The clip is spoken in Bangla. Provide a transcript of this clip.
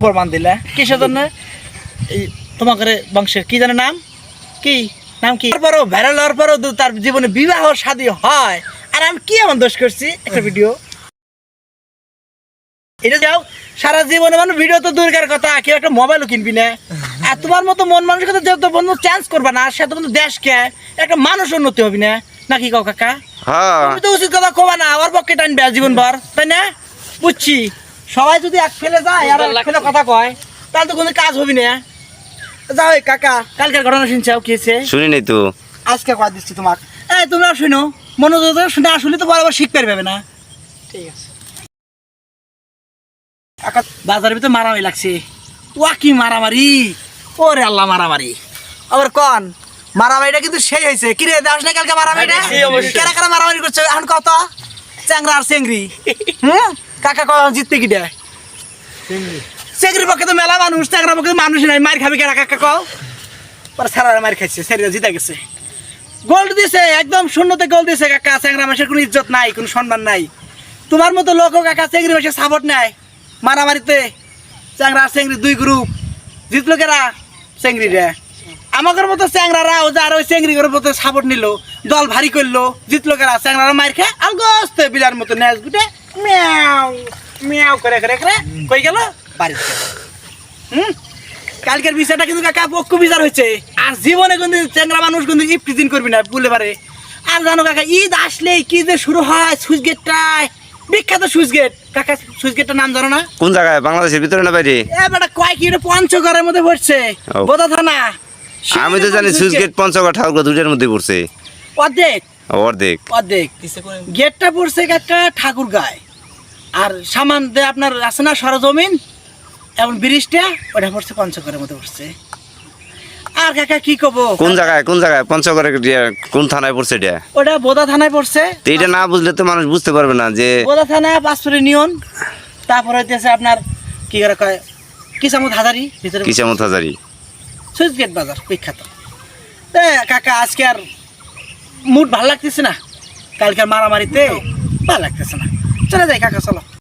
প্রমাণ দিলে কিসের জন্য? তোমাদের বংশের কি জানে নাম কি? নাম কি? তারপরও ভাইরাল হওয়ার পরও তার জীবনে বিবাহ শাদী হয়, আর আমি কি এমন দোষ করছি? একটা ভিডিও এটা যাও, সারা জীবনে মানে ভিডিও তো দূরের কথা, কেউ একটা মোবাইলও কিনবি না। আর তোমার মতো মন মানসিকতা যেহেতু বন্ধু চেঞ্জ করবা না, সে তো বন্ধু দেশকে একটা মানুষ উন্নতি হবে না নাকি কাউ কাকা? তুমি তো উচিত কথা কবা না, ওর পক্ষে টানবে জীবন ভর, তাই না? বুঝছি, সবাই যদি এক ফেলে যায় আর এক ফেলে কথা কয় তাহলে তো কোনো কাজ হবে না। যাও কাকা, কালকের ঘটনা শুনছাও কি হয়েছে? শুনি নাই তো, আজকে কথা দিচ্ছি তোমার। এই তোমরা শুনো, মনোযোগ শুনে আসলে তো বরাবর শিখতে পারবে না। ঠিক আছে কাকা, বাজারের ভিতরে মারামারি লাগছে। ওয়া কি মারামারি, ওরে আল্লাহ মারামারি। আবার কন মারামারিটা কিন্তু সেই হয়েছে। কি রে দাস না কালকে মারামারিটা? কারা কারা মারামারি করছে এখন কত? চ্যাংরা আর চেংড়ি। কাকা কয় জিততে কি দেয়? চেংড়ির পক্ষে তো মেলা মানুষ, চ্যাংরার পক্ষে মানুষ নাই। মার খাবি কারা কাকা কও? পরে সারা মার খাইছে, সেরিয়া জিতে গেছে। গোল দিছে একদম শূন্যতে গোল দিছে কাকা। চ্যাংরা মাসের কোনো ইজ্জত নাই, কোনো সম্মান নাই। তোমার মতো লোক কাকা চেংড়ি মাসের সাপোর্ট নাই মারামারিতে। চ্যাংরা আর চেংড়ি দুই গ্রুপ, জিতলো কেরা? চেংড়ি রে। আমাদের মতো চ্যাংরারা ও যার ওই চেংড়ি করে মতো সাপোর্ট নিল, দল ভারী করলো, জিতলো কেরা? চ্যাংরারা মার খায় আলগস্তে বিলার মতো ন্যাচ গুটে মিয়াও মিয়াও করে করে করে কই গেল বাড়িতে। কালকের বিচারটা কিন্তু কাকা পক্ষ বিচার হয়েছে। আর জীবনে কিন্তু চ্যাংরা মানুষ কিন্তু ইফতিদিন করবি না বলে পারে। আর জানো কাকা, ঈদ আসলেই কি যে শুরু হয় সুইচ গেটটায়, বিখ্যাত সুইচ গেট। কাকা সুইচ গেটটার নাম জানো না? কোন জায়গায়, বাংলাদেশের ভিতরে না বাইরে? বেটা কয় কি পঞ্চগড়ের মধ্যে পড়ছে, বোদা থানা। আমি তো জানি সুইচ গেট পঞ্চগড় ঠাকুর দুইটার মধ্যে পড়ছে। অর্ধেক অর্ধেক অর্ধেক গেটটা পড়ছে কাকা ঠাকুর গায়ে। আর সামান দিয়ে আপনার আছে না সরজমিন এবং ব্রিজটা, ওটা পড়ছে পঞ্চগড়ের মধ্যে পড়ছে। আর কাকা কি কব, কোন জায়গায় কোন জায়গায় পঞ্চগড়ে কোন থানায় পড়ছে এটা? ওটা বোদা থানায় পড়ছে। তো এটা না বুঝলে তো মানুষ বুঝতে পারবে না যে বোদা থানা পাঁচপুর ইউনিয়ন। তারপর হইতেছে আপনার কি করে কয় কিসামত হাজারি ভিতরে, কিসামত হাজারি সুইচ গেট বাজার বিখ্যাত। কাকা আজকে আর মুড ভালো লাগতেছে না, কালকের মারামারিতে ভালো লাগতেছে না। চলে যাই কাকা, চলো।